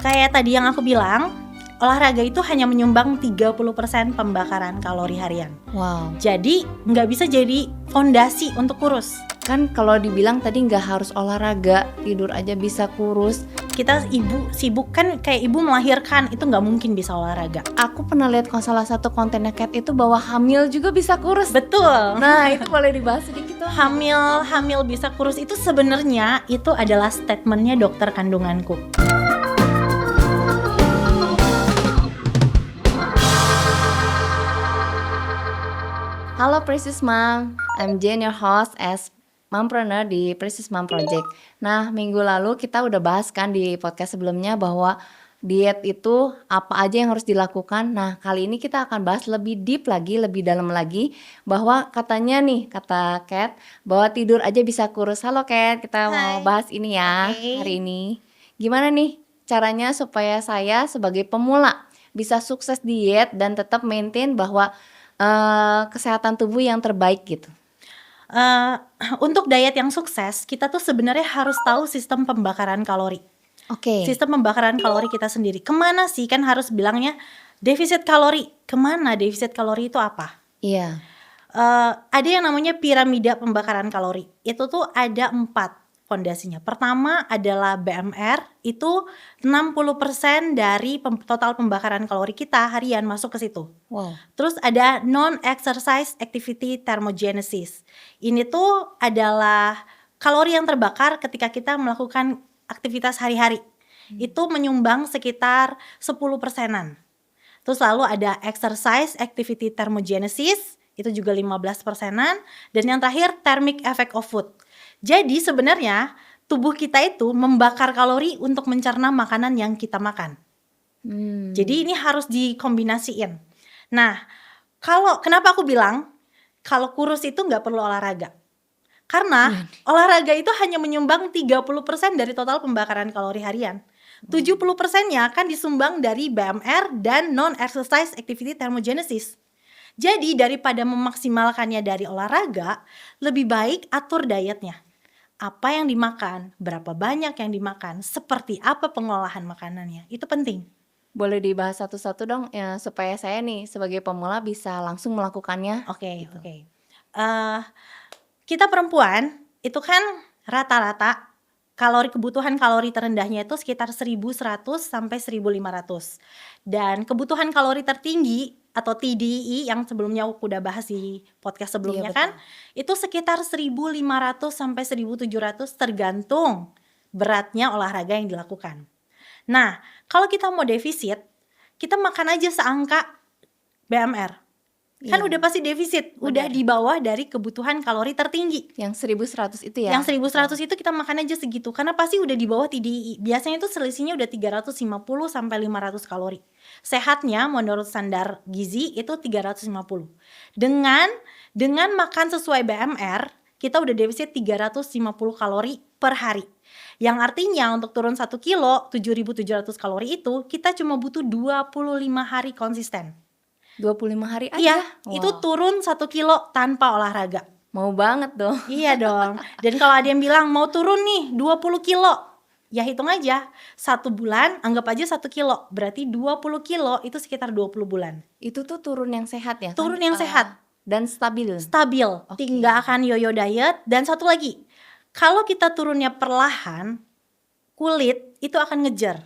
Kayak tadi yang aku bilang, olahraga itu hanya menyumbang 30% pembakaran kalori harian. Wow. Jadi nggak bisa jadi fondasi untuk kurus. Kan kalau dibilang tadi nggak harus olahraga, tidur aja bisa kurus. Kita ibu sibuk kan, kayak ibu melahirkan, itu nggak mungkin bisa olahraga. Aku pernah lihat salah satu kontennya Kat itu bahwa hamil juga bisa kurus. Betul. Nah itu boleh dibahas sedikit tuh. Hamil bisa kurus itu sebenarnya itu adalah statementnya dokter kandunganku. Halo Precious Mom, I'm Jane, your host as Mompreneur di Precious Mom Project. Nah, minggu lalu kita udah bahas kan di podcast sebelumnya bahwa diet itu apa aja yang harus dilakukan. Nah, kali ini kita akan bahas lebih deep lagi, lebih dalam lagi, bahwa katanya nih, kata Kat, bahwa tidur aja bisa kurus. Halo Kat, kita mau bahas ini ya hari ini. Gimana nih caranya supaya saya sebagai pemula bisa sukses diet dan tetap maintain bahwa kesehatan tubuh yang terbaik gitu. Untuk diet yang sukses, kita tuh sebenarnya harus tahu sistem pembakaran kalori. Oke. Sistem pembakaran kalori kita sendiri. Kemana sih, kan harus bilangnya defisit kalori. Kemana defisit kalori itu apa? Iya. Ada yang namanya piramida pembakaran kalori. Itu tuh ada 4 fondasinya. Pertama adalah BMR, itu 60% dari total pembakaran kalori kita harian masuk ke situ. Wow. Terus ada non-exercise activity thermogenesis. Ini tuh adalah kalori yang terbakar ketika kita melakukan aktivitas hari-hari. Itu menyumbang sekitar 10%-an. Terus lalu ada exercise activity thermogenesis, itu juga 15%-an. Dan yang terakhir thermic effect of food. Jadi sebenarnya tubuh kita itu membakar kalori untuk mencerna makanan yang kita makan. Jadi ini harus dikombinasiin. Nah, kenapa aku bilang kalau kurus itu nggak perlu olahraga? Karena olahraga itu hanya menyumbang 30% dari total pembakaran kalori harian. 70%-nya kan disumbang dari BMR dan non-exercise activity thermogenesis. Jadi daripada memaksimalkannya dari olahraga, lebih baik atur dietnya. Apa yang dimakan, berapa banyak yang dimakan, seperti apa pengolahan makanannya, itu penting. Boleh dibahas satu-satu dong ya, supaya saya nih sebagai pemula bisa langsung melakukannya. Oke. Kita perempuan itu kan rata-rata kebutuhan kalori terendahnya itu sekitar 1100 sampai 1500. Dan kebutuhan kalori tertinggi atau TDEE yang sebelumnya aku udah bahas di podcast sebelumnya, kan itu sekitar 1500 sampai 1700 tergantung beratnya olahraga yang dilakukan. Nah, kalau kita mau defisit, kita makan aja seangka BMR. Kan udah pasti defisit, udah di bawah dari kebutuhan kalori tertinggi. Yang 1100 itu ya? Yang 1100 itu kita makan aja segitu, karena pasti udah di bawah TDI. Biasanya itu selisihnya udah 350 sampai 500 kalori. Sehatnya menurut standar gizi itu 350. Dengan makan sesuai BMR, kita udah defisit 350 kalori per hari. Yang artinya untuk turun 1 kilo, 7.700 kalori itu, kita cuma butuh 25 hari konsisten. 25 hari aja? Iya, itu turun 1 kilo tanpa olahraga. Mau banget dong. Iya dong. Dan kalau ada yang bilang mau turun nih 20 kilo, ya hitung aja 1 bulan, anggap aja 1 kilo. Berarti 20 kilo itu sekitar 20 bulan. Itu tuh turun yang sehat ya? Turun yang sehat. Dan stabil? Stabil, nggak akan yoyo diet. Dan satu lagi, kalau kita turunnya perlahan, kulit itu akan ngejar.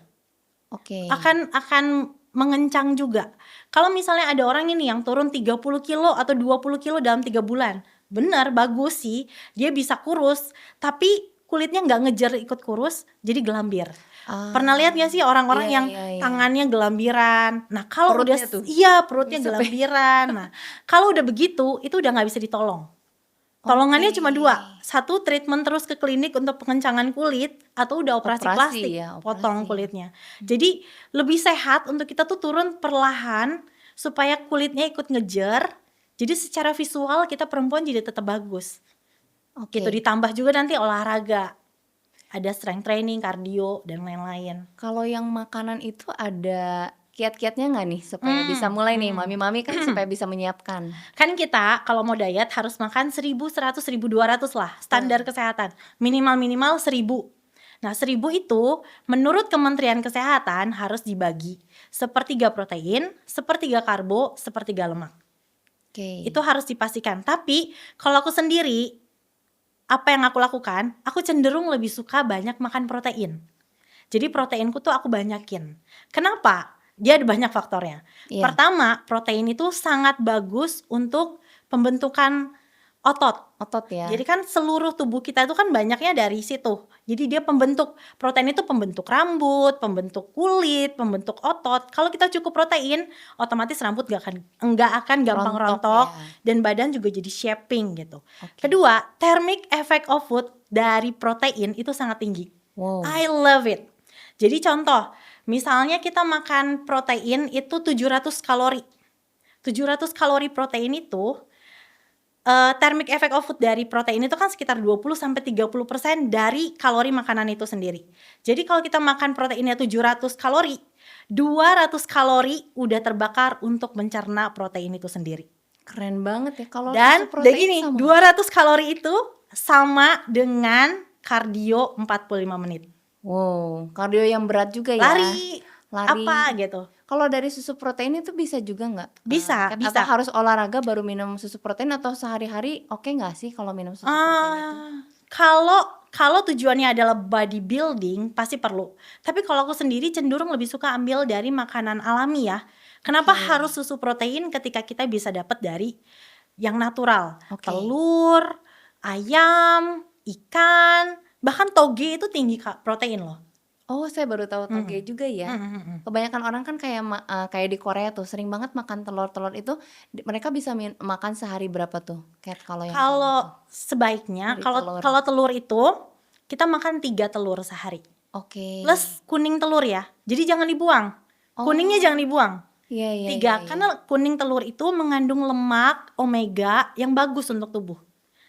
Akan mengencang juga. Kalau misalnya ada orang ini yang turun 30 kilo atau 20 kilo dalam 3 bulan, benar, bagus sih, dia bisa kurus, tapi kulitnya nggak ngejar ikut kurus, jadi gelambir. Pernah lihat nggak sih orang-orang yang tangannya gelambiran? Nah, kalau perutnya gelambiran. Nah, kalau udah begitu, itu udah nggak bisa ditolong. Tolongannya cuma 2, 1 treatment terus ke klinik untuk pengencangan kulit, atau udah operasi plastik, potong kulitnya. Jadi lebih sehat untuk kita tuh turun perlahan supaya kulitnya ikut ngejar. Jadi secara visual kita perempuan jadi tetap bagus. Gitu, ditambah juga nanti olahraga. Ada strength training, cardio, dan lain-lain. Kalau yang makanan itu ada kiat-kiatnya nggak nih supaya bisa mulai nih mami-mami kan supaya bisa menyiapkan? Kan kita kalau mau diet harus makan 1100-1200 lah standar kesehatan, minimal 1000. Nah 1000 itu menurut Kementerian Kesehatan harus dibagi sepertiga protein, sepertiga karbo, sepertiga lemak. Oke. Itu harus dipastikan. Tapi kalau aku sendiri, apa yang aku lakukan, aku cenderung lebih suka banyak makan protein. Jadi proteinku tuh aku banyakin. Kenapa? Dia ada banyak faktornya. Iya. Pertama, protein itu sangat bagus untuk pembentukan otot. Otot ya. Jadi kan seluruh tubuh kita itu kan banyaknya dari situ. Jadi dia pembentuk, protein itu pembentuk rambut, pembentuk kulit, pembentuk otot. Kalau kita cukup protein, otomatis rambut nggak akan gampang rontok ya. dan badan juga jadi shaping gitu. Oke. Kedua, thermic effect of food dari protein itu sangat tinggi. Wow. I love it. Jadi contoh, misalnya kita makan protein itu 700 kalori. 700 kalori protein itu thermic effect of food dari protein itu kan sekitar 20-30% dari kalori makanan itu sendiri. Jadi kalau kita makan proteinnya 700 kalori, 200 kalori udah terbakar untuk mencerna protein itu sendiri. Keren banget ya kalau Dan susu protein udah gini, sama. 200 kalori itu sama dengan kardio 45 menit. Wow, kardio yang berat juga ya. Lari Lari. apa gitu. Kalau dari susu protein itu bisa juga nggak? Bisa, Kat? bisa. Atau harus olahraga baru minum susu protein atau sehari-hari oke nggak sih kalau minum susu protein itu? Kalau tujuannya adalah bodybuilding pasti perlu. Tapi kalau aku sendiri cenderung lebih suka ambil dari makanan alami ya. Kenapa Oke. harus susu protein ketika kita bisa dapat dari yang natural? Oke. Telur, ayam, ikan, bahkan toge itu tinggi protein loh. Oh, saya baru tahu toge juga ya. Kebanyakan orang kan kayak di Korea tuh sering banget makan telur-telur itu. Mereka bisa makan sehari berapa tuh? Kayak kalau yang kayak Kalau gitu. sebaiknya Dari kalau telur. kalau telur itu kita makan 3 telur sehari. Oke. Plus kuning telur ya. Jadi jangan dibuang. Kuningnya jangan dibuang. Iya, iya, 3 iya, iya. karena kuning telur itu mengandung lemak omega yang bagus untuk tubuh.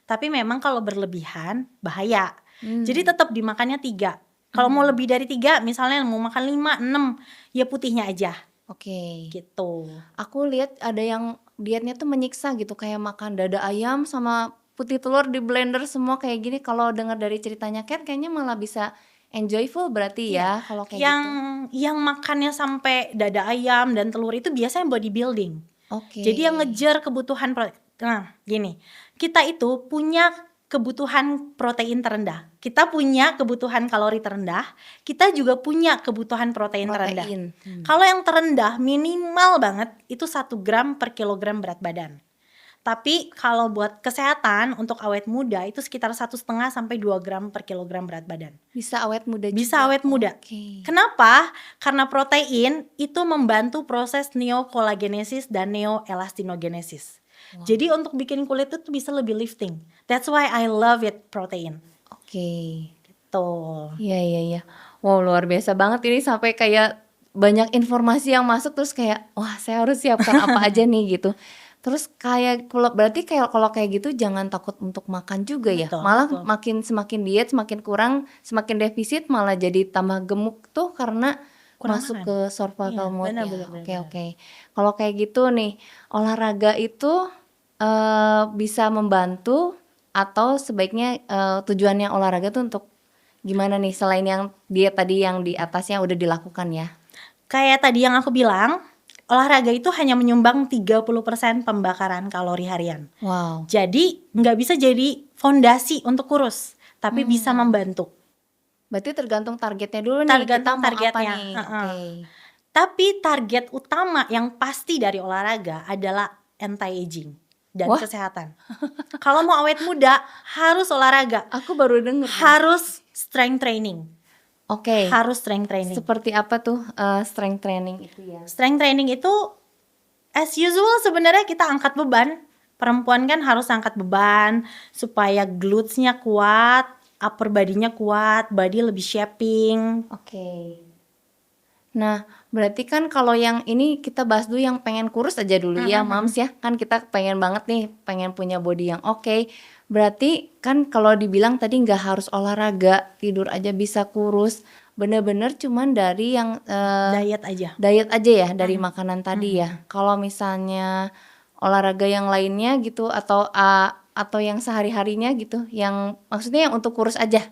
Tapi memang kalau berlebihan bahaya. Jadi tetap dimakannya 3. Kalau mau lebih dari 3, misalnya mau makan 5, 6, ya putihnya aja Oke. gitu. Aku lihat ada yang dietnya tuh menyiksa gitu, kayak makan dada ayam sama putih telur di blender semua kayak gini. Kalau dengar dari ceritanya Kat, kayaknya malah bisa enjoyful berarti ya kalau kayak Yang gitu. yang makannya sampai dada ayam dan telur itu biasanya bodybuilding. Oke. Jadi yang ngejar kebutuhan nah gini, kita itu punya kebutuhan protein terendah, kita punya kebutuhan kalori terendah, kita juga punya kebutuhan protein terendah. Kalau yang terendah minimal banget itu 1 gram per kilogram berat badan. Tapi kalau buat kesehatan untuk awet muda itu sekitar 1,5 sampai 2 gram per kilogram berat badan. Bisa awet muda juga. Bisa awet muda. Oke. Kenapa? Karena protein itu membantu proses neokolagenesis dan neoelastinogenesis. Jadi untuk bikin kulit itu bisa lebih lifting. That's why I love it protein. Oke. Gitu. Iya, iya, iya. Wow, luar biasa banget ini sampai kayak banyak informasi yang masuk terus kayak wah, saya harus siapkan apa aja nih gitu. Terus kayak berarti kalau kayak gitu jangan takut untuk makan juga ya. Betul, Malah betul. semakin diet, semakin kurang, semakin defisit malah jadi tambah gemuk tuh karena Kurang masuk makan. ke survival Iya, mode benar, ya. benar, Oke, benar. oke. Kalau kayak gitu nih, olahraga itu bisa membantu atau sebaiknya tujuannya olahraga tuh untuk gimana nih selain yang diet tadi yang di atasnya udah dilakukan ya? Kayak tadi yang aku bilang, olahraga itu hanya menyumbang 30% pembakaran kalori harian. Wow. Jadi nggak bisa jadi fondasi untuk kurus, tapi bisa membantu. Berarti tergantung targetnya dulu nih, Tergantung kita mau apa targetnya. nih? Heeh. Oke. Tapi target utama yang pasti dari olahraga adalah anti-aging dan Wah. kesehatan. Kalau mau awet muda harus olahraga, Aku baru denger. harus strength training, Oke. harus strength training. Seperti apa tuh strength training itu ya? Strength training itu as usual sebenarnya kita angkat beban. Perempuan kan harus angkat beban supaya glutesnya kuat, upper body-nya kuat, body lebih shaping. Oke. Nah, berarti kan kalau yang ini kita bahas dulu yang pengen kurus aja dulu ya, Mams ya. Kan kita pengen banget nih, pengen punya body yang oke. Berarti kan kalau dibilang tadi nggak harus olahraga, tidur aja bisa kurus. Bener-bener cuman dari yang Diet aja. diet aja ya, dari makanan tadi ya. Kalau misalnya olahraga yang lainnya gitu atau atau yang sehari-harinya gitu, yang maksudnya yang untuk kurus aja?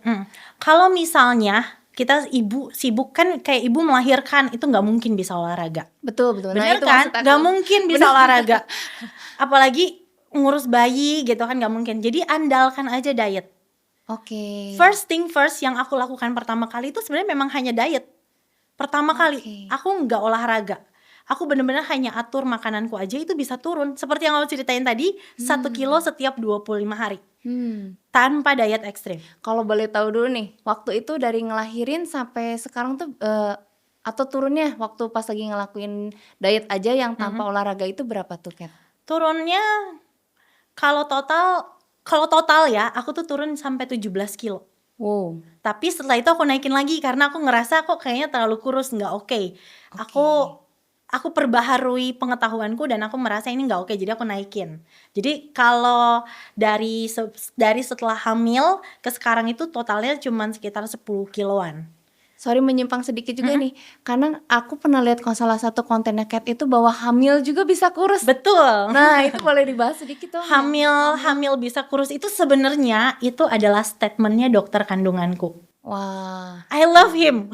Kalau misalnya kita ibu sibuk kan, kayak ibu melahirkan itu nggak mungkin bisa olahraga, Betul betul. Nah bener itu kan? maksud aku. Nggak mungkin bisa Bener. olahraga, apalagi ngurus bayi gitu kan, nggak mungkin. Jadi andalkan aja diet. Oke. First thing first yang aku lakukan pertama kali itu sebenarnya memang hanya diet. Pertama kali aku nggak olahraga, aku bener-bener hanya atur makananku aja, itu bisa turun. Seperti yang aku ceritain tadi, 1 kilo setiap 25 hari tanpa diet ekstrim. Kalau boleh tahu dulu nih, waktu itu dari ngelahirin sampai sekarang tuh atau turunnya waktu pas lagi ngelakuin diet aja yang tanpa olahraga itu berapa tuh, Kat? Turunnya kalau total ya, aku tuh turun sampai 17 kilo. Wow. Tapi setelah itu aku naikin lagi karena aku ngerasa kok kayaknya terlalu kurus, nggak oke. Aku perbaharui pengetahuanku dan aku merasa ini nggak oke, jadi aku naikin. Jadi kalau dari setelah hamil ke sekarang itu totalnya cuma sekitar 10 kiloan. Sorry menyimpang sedikit juga nih, karena aku pernah lihat salah satu kontennya Kat itu bahwa hamil juga bisa kurus. Betul. Nah itu boleh dibahas sedikit dong. Hamil bisa kurus itu sebenarnya itu adalah statementnya dokter kandunganku. Wah. I love him.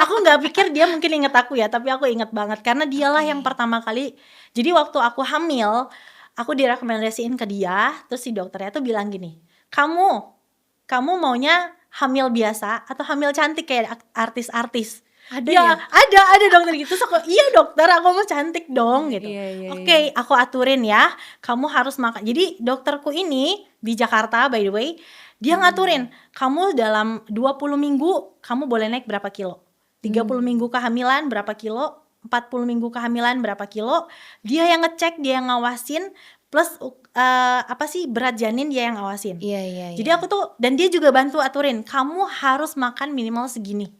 Aku nggak pikir dia mungkin inget aku ya, tapi aku inget banget karena dialah yang pertama kali. Jadi waktu aku hamil, aku direkomendasiin ke dia, terus si dokternya tuh bilang gini, kamu maunya hamil biasa atau hamil cantik kayak artis-artis? Ada ya? Ada dokter gitu. Terus aku, iya dokter, aku mau cantik dong gitu. Iya. Oke, aku aturin ya, kamu harus makan. Jadi dokterku ini di Jakarta by the way, dia ngaturin, kamu dalam 20 minggu kamu boleh naik berapa kilo, 30 minggu kehamilan berapa kilo, 40 minggu kehamilan berapa kilo. Dia yang ngecek, dia yang ngawasin, plus berat janin dia yang ngawasin. Iya. Jadi aku tuh, dan dia juga bantu aturin, kamu harus makan minimal segini,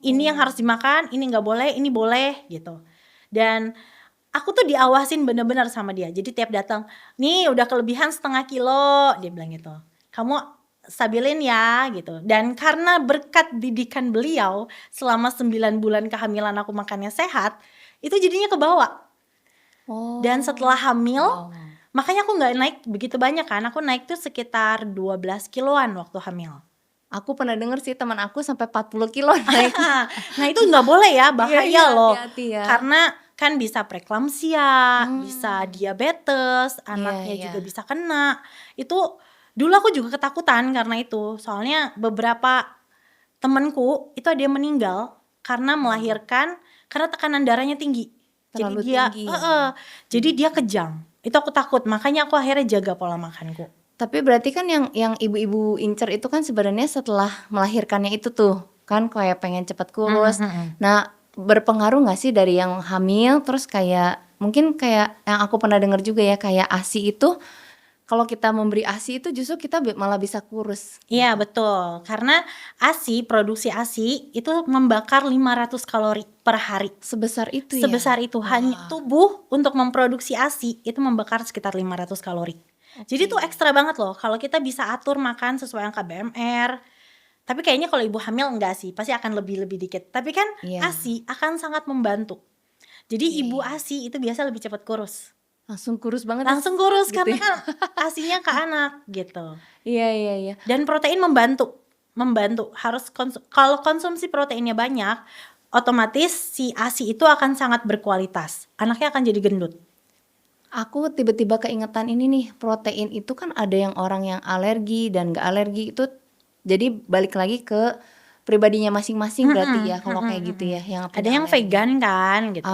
ini yang harus dimakan, ini nggak boleh, ini boleh gitu. Dan aku tuh diawasin bener-bener sama dia. Jadi tiap datang, nih udah kelebihan setengah kilo, dia bilang gitu, kamu stabilin ya gitu. Dan karena berkat didikan beliau selama 9 bulan kehamilan aku makannya sehat, itu jadinya kebawa. Dan setelah hamil, makanya aku nggak naik begitu banyak kan, aku naik tuh sekitar 12 kiloan waktu hamil. Aku pernah denger sih teman aku sampai 40 kilo naik. Nah itu nggak boleh ya, bahaya Iya, loh. hati-hati ya. Karena kan bisa preeklamsia, bisa diabetes, anaknya Iya. juga bisa kena. Itu dulu aku juga ketakutan karena itu. Soalnya beberapa temenku itu ada yang meninggal karena melahirkan karena tekanan darahnya tinggi. Terlalu Jadi dia tinggi. jadi dia kejang. Itu aku takut, makanya aku akhirnya jaga pola makanku. Tapi berarti kan yang ibu-ibu incer itu kan sebenarnya setelah melahirkannya itu tuh kan kayak pengen cepat kurus. Nah berpengaruh nggak sih dari yang hamil terus kayak mungkin kayak yang aku pernah dengar juga ya, kayak ASI itu kalau kita memberi ASI itu justru kita malah bisa kurus. Iya betul, karena produksi ASI itu membakar 500 kalori per hari. Sebesar itu ya? Sebesar itu. Hanya tubuh untuk memproduksi ASI itu membakar sekitar 500 kalori. Jadi tuh ekstra banget loh kalau kita bisa atur makan sesuai angka BMR. Tapi kayaknya kalau ibu hamil enggak sih, pasti akan lebih dikit. Tapi kan ASI akan sangat membantu. Jadi ibu ASI itu biasa lebih cepat kurus. Langsung kurus banget. Langsung kurus gitu karena ya? kan ASI-nya ke anak gitu. Iya. Dan protein membantu. Harus kalau konsumsi proteinnya banyak, otomatis si ASI itu akan sangat berkualitas. Anaknya akan jadi gendut. Aku tiba-tiba keingetan ini nih, protein itu kan ada yang orang yang alergi dan gak alergi itu, jadi balik lagi ke pribadinya masing-masing berarti ya kalau kayak gitu ya. Yang Ada yang vegan kan gitu.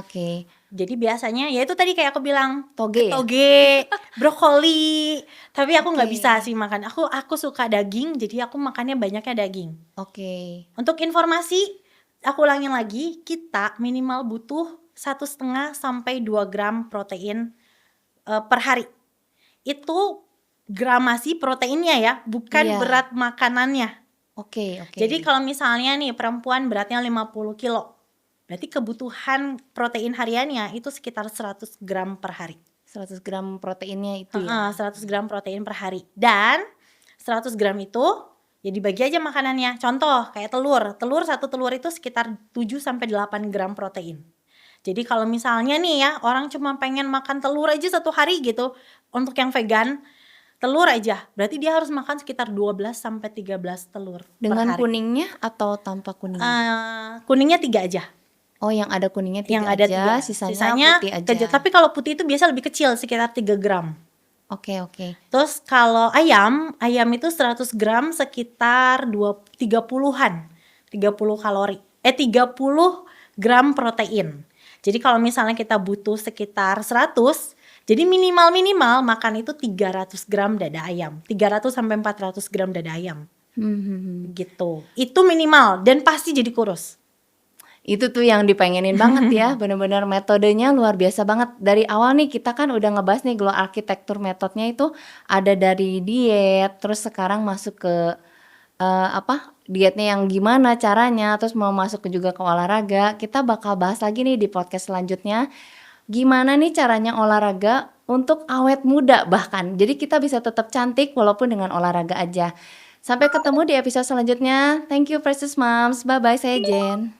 Oke. Jadi biasanya ya itu tadi kayak aku bilang, Toge ya? brokoli. Tapi aku nggak Oke. bisa sih makan. Aku suka daging, jadi aku makannya banyaknya daging. Oke. Untuk informasi, aku ulangin lagi, kita minimal butuh 1,5 sampai 2 gram protein per hari. Itu gramasi proteinnya ya, bukan berat makanannya. Oke. Jadi kalau misalnya nih perempuan beratnya 50 kilo, berarti kebutuhan protein hariannya itu sekitar 100 gram per hari. 100 gram proteinnya itu ya? 100 gram protein per hari. Dan 100 gram itu ya dibagi aja makanannya. Contoh kayak telur satu telur itu sekitar 7 sampai 8 gram protein. Jadi kalau misalnya nih ya orang cuma pengen makan telur aja satu hari gitu, untuk yang vegan, telur aja. Berarti dia harus makan sekitar 12 sampai 13 telur per Dengan hari. kuningnya atau tanpa kuningnya? Kuningnya 3 aja. Oh, yang ada kuningnya Yang 3 ada aja, 3. sisanya putih aja. Tapi kalau putih itu biasa lebih kecil, sekitar 3 gram. Oke. Terus kalau ayam itu 100 gram sekitar 30-an. 30 kalori. 30 gram protein. Jadi kalau misalnya kita butuh sekitar 100, jadi minimal makan itu 300 gram dada ayam. 300 sampai 400 gram dada ayam. Gitu. Itu minimal dan pasti jadi kurus. Itu tuh yang dipengenin banget ya, bener-bener metodenya luar biasa banget. Dari awal nih kita kan udah ngebahas nih Glow Architecture metodenya itu ada dari diet, terus sekarang masuk ke dietnya yang gimana caranya, terus mau masuk juga ke olahraga. Kita bakal bahas lagi nih di podcast selanjutnya, gimana nih caranya olahraga untuk awet muda bahkan. Jadi kita bisa tetap cantik walaupun dengan olahraga aja. Sampai ketemu di episode selanjutnya. Thank you Precious Moms, bye-bye, saya Jen.